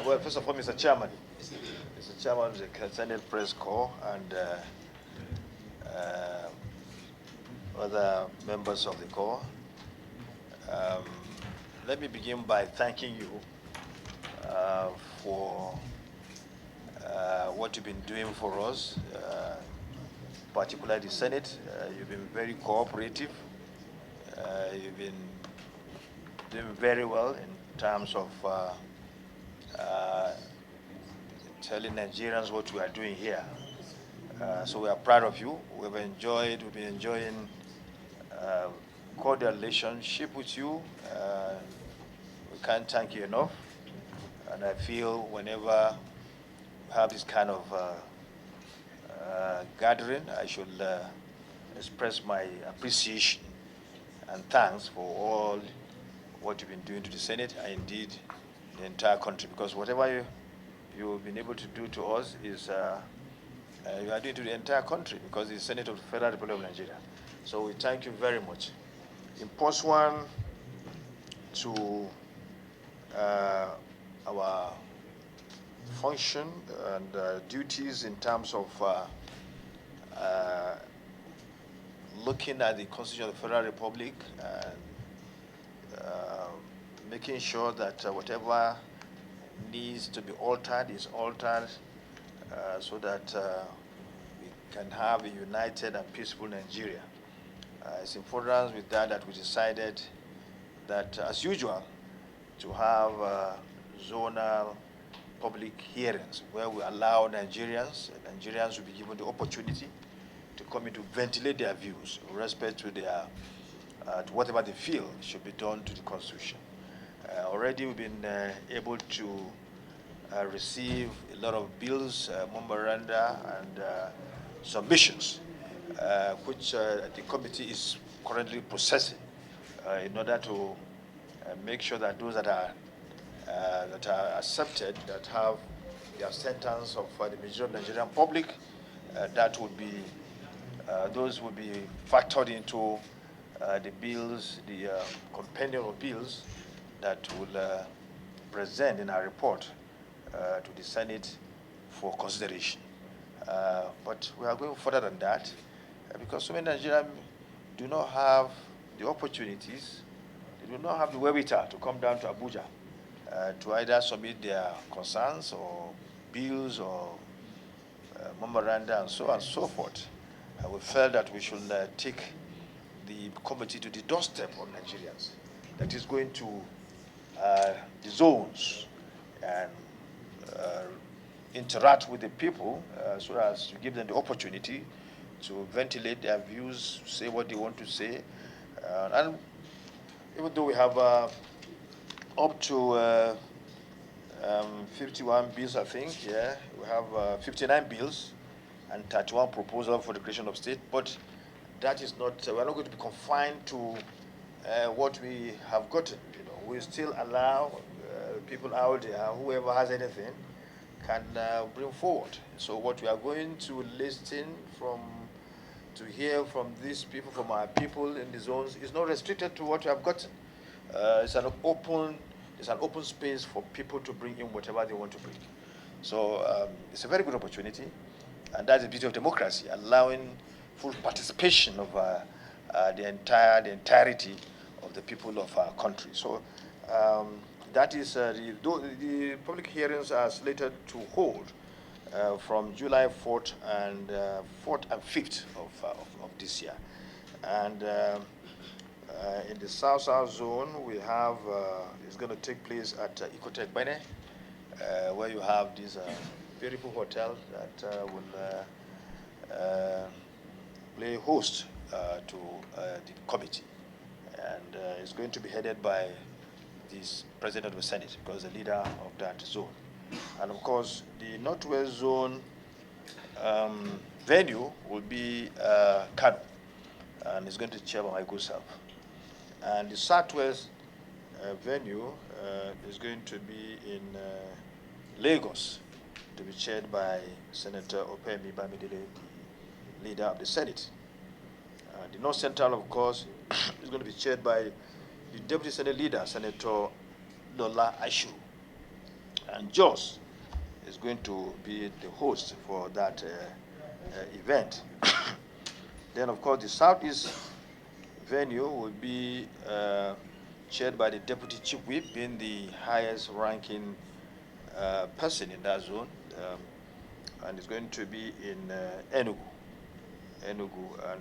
Well, first of all, Mr. Chairman, of the Senate Press Corps and other members of the Corps, um, let me begin by thanking you for what you've been doing for us, particularly the Senate. You've been very cooperative. You've been doing very well in terms of telling Nigerians what we are doing here. So we are proud of you. We've been enjoying cordial relationship with you. We can't thank you enough. And I feel whenever we have this kind of gathering, I should express my appreciation and thanks for all what you've been doing to the Senate and indeed the entire country, because whatever you've been able to do to us is you are doing to the entire country, because it's the Senate of the Federal Republic of Nigeria. So we thank you very much. In pursuant to our function and duties in terms of looking at the Constitution of the Federal Republic and making sure that whatever needs to be altered is altered so that we can have a united and peaceful Nigeria. It's in furtherance with that we decided that, as usual, to have zonal public hearings where we allow Nigerians will be given the opportunity to come in to ventilate their views with respect to their to whatever they feel should be done to the Constitution. Already we've been able to receive a lot of bills, memoranda, and submissions, which the committee is currently processing in order to make sure that those that are accepted, that have the acceptance of the majority of the Nigerian public, that would be those would be factored into the bills, the compendium of bills that will present in our report to the Senate for consideration. But we are going further than that because so many Nigerians do not have the opportunities, they do not have the wherewithal to come down to Abuja to either submit their concerns or bills or memoranda and so on and so forth. We felt that we should take the committee to the doorstep of Nigerians, that is going to the zones and interact with the people so as to give them the opportunity to ventilate their views, say what they want to say. And even though we have up to 51 bills, I think, yeah, we have 59 bills and 31 proposals for the creation of state, but that is not, we're not going to be confined to what we have gotten. You know, we still allow people out there, whoever has anything, can bring forward. So what we are going to listen from, to hear from these people, from our people in the zones, is not restricted to what we have gotten. It's an open space for people to bring in whatever they want to bring. So it's a very good opportunity, and that's the beauty of democracy, allowing full participation of the entirety of the people of our country. So that is the public hearings are slated to hold from July 4th and 5th of this year. And in the South zone, we have, it's going to take place at Akpabio, where you have this beautiful hotel that will play host to the committee. And it's going to be headed by this president of the Senate, because the leader of that zone. And of course, the Northwest zone venue will be Kano, and it's going to chair by my good self. And the Southwest venue is going to be in Lagos, to be chaired by Senator Opemi Bamidele, the leader of the Senate. The North Central, of course, is going to be chaired by the Deputy Senate Leader, Senator Lola Ashu. And Jos is going to be the host for that event. Then, of course, the Southeast venue will be chaired by the Deputy Chief Whip, being the highest ranking person in that zone. And it's going to be in Enugu. And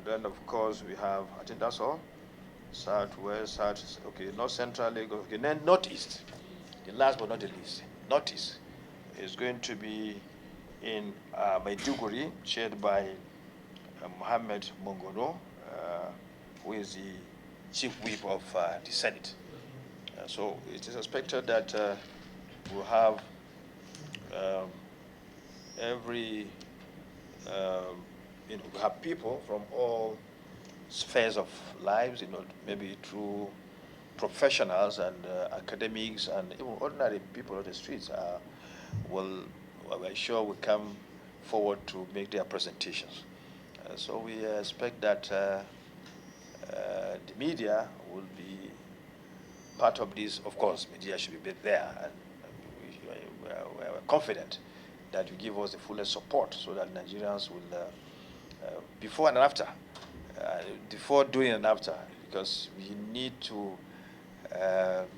then, of course, we have, I think that's all. Southwest, South, okay, North Central, Lagos, okay, then Northeast. The last but not the least, Northeast is going to be in Maiduguri, chaired by Mohammed Mongono, who is the chief whip of the Senate. So it is expected that we'll have every, we have people from all spheres of lives, maybe through professionals and academics and even ordinary people on the streets we're sure will come forward to make their presentations. So we expect that the media will be part of this. Of course, media should be there, and we're confident that you give us the fullest support so that Nigerians will, before and after, before, during, and after, because we need to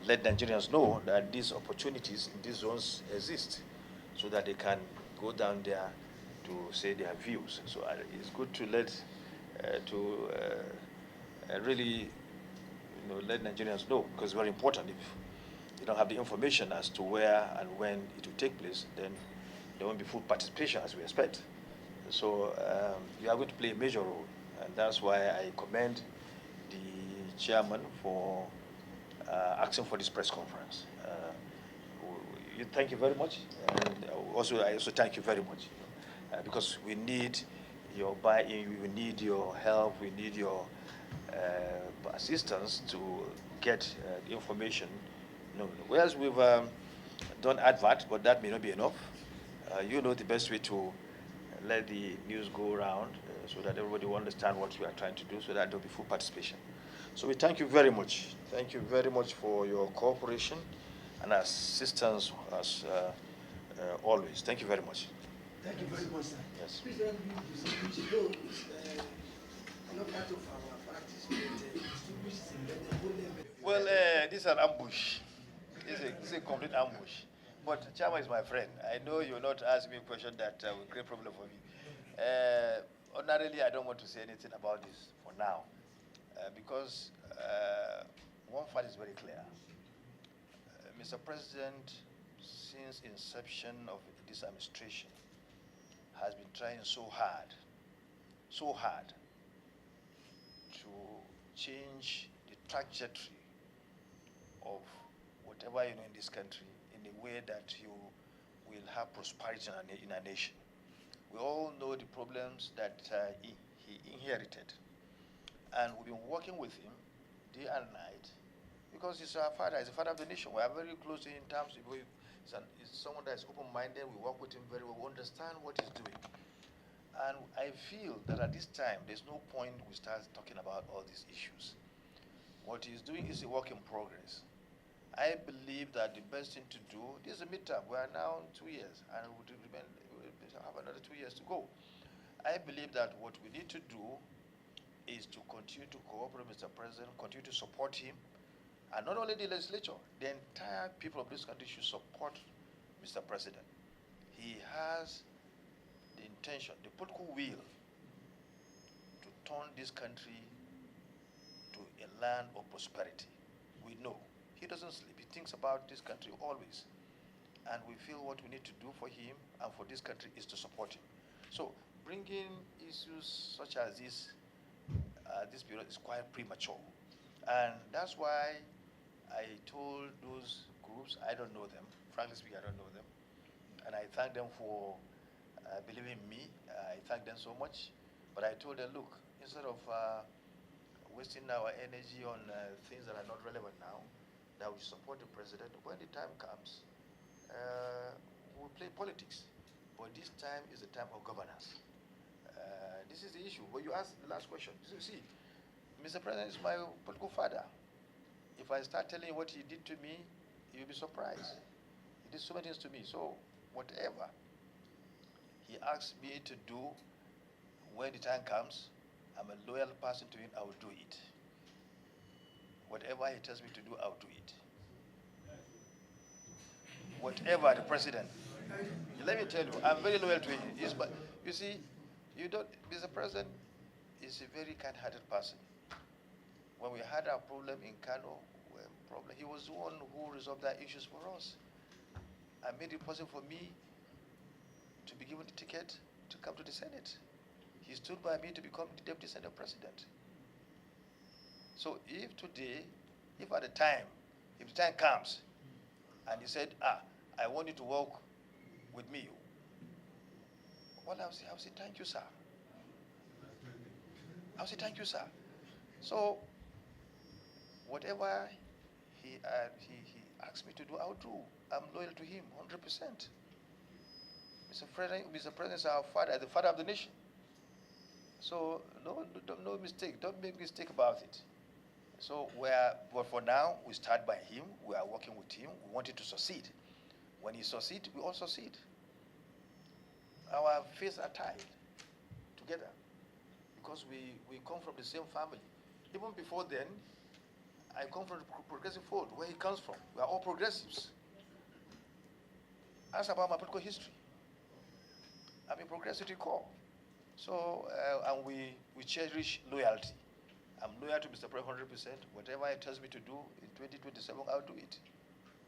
let Nigerians know that these opportunities in these zones exist so that they can go down there to say their views. So it's good to really let Nigerians know, because it's very important. If you don't have the information as to where and when it will take place, then there won't be full participation as we expect. So you are going to play a major role, and that's why I commend the chairman for asking for this press conference. Thank you very much, and I also thank you very much, because we need your buy-in, we need your help, we need your assistance to get the information. Whereas we've done advert, but that may not be enough. You know the best way to let the news go around so that everybody will understand what we are trying to do, so that there will be full participation. So we thank you very much. Thank you very much for your cooperation and assistance as always. Thank you very much. Thank you very much, sir. Yes. Please let me distinguish not part of our practice, but distinguish the whole level. Well, this is an ambush. This is a complete ambush. But Chama is my friend. I know you're not asking me a question that will create problem for me. Ordinarily, I don't want to say anything about this for now, because one fact is very clear. Mr. President, since inception of this administration, has been trying so hard to change the trajectory of whatever in this country in a way that you will have prosperity in our nation. We all know the problems that he inherited, and we've been working with him day and night, because he's our father, he's the father of the nation. We are very close to him in terms of, he's someone that is open-minded. We work with him very well, we understand what he's doing. And I feel that at this time, there's no point we start talking about all these issues. What he's doing is a work in progress. I believe that the best thing to do, this is a midterm, we are now 2 years, and we'll have another 2 years to go. I believe that what we need to do is to continue to cooperate with Mr. President, continue to support him, and not only the legislature, the entire people of this country should support Mr. President. He has the intention, the political will, to turn this country to a land of prosperity. We know he doesn't sleep. He thinks about this country always. And we feel what we need to do for him and for this country is to support him. So bringing issues such as this period is quite premature. And that's why I told those groups, I don't know them. Frankly speaking, I don't know them. And I thank them for believing in me. I thank them so much. But I told them, look, instead of wasting our energy on things that are not relevant now, that we support the president, when the time comes, we'll play politics. But this time is the time of governance. This is the issue. When you ask the last question, you see, Mr. President is my political father. If I start telling you what he did to me, you'll be surprised. He did so many things to me. So whatever he asks me to do, when the time comes, I'm a loyal person to him, I will do it. Whatever he tells me to do, I'll do it. Whatever the president, let me tell you, I'm very loyal to him. You see, Mr. President is a very kind-hearted person. When we had our problem in Kano, he was the one who resolved our issues for us. I made it possible for me to be given the ticket to come to the Senate. He stood by me to become the Deputy Senate President. So if the time comes, and he said, I want you to work with me, well, I'll say, thank you, sir. I'll say, thank you, sir. So whatever he asks me to do, I'll do. I'm loyal to him, 100%. Mr. President is our father, the father of the nation. So no mistake. Don't make mistake about it. So but for now, we start by him. We are working with him. We want him to succeed. When he succeeds, we all succeed. Our fates are tied together because we come from the same family. Even before then, I come from the progressive fold, where he comes from. We are all progressives. Ask about my political history. I'm a progressive to core. So, and we cherish loyalty. I'm loyal to Mr. President 100%. Whatever he tells me to do in 2027, I'll do it.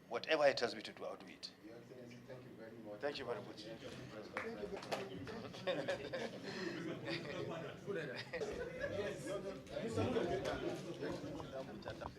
Whatever he tells me to do, I'll do it. Your Excellency, thank you very much. Thank you very much. Yes.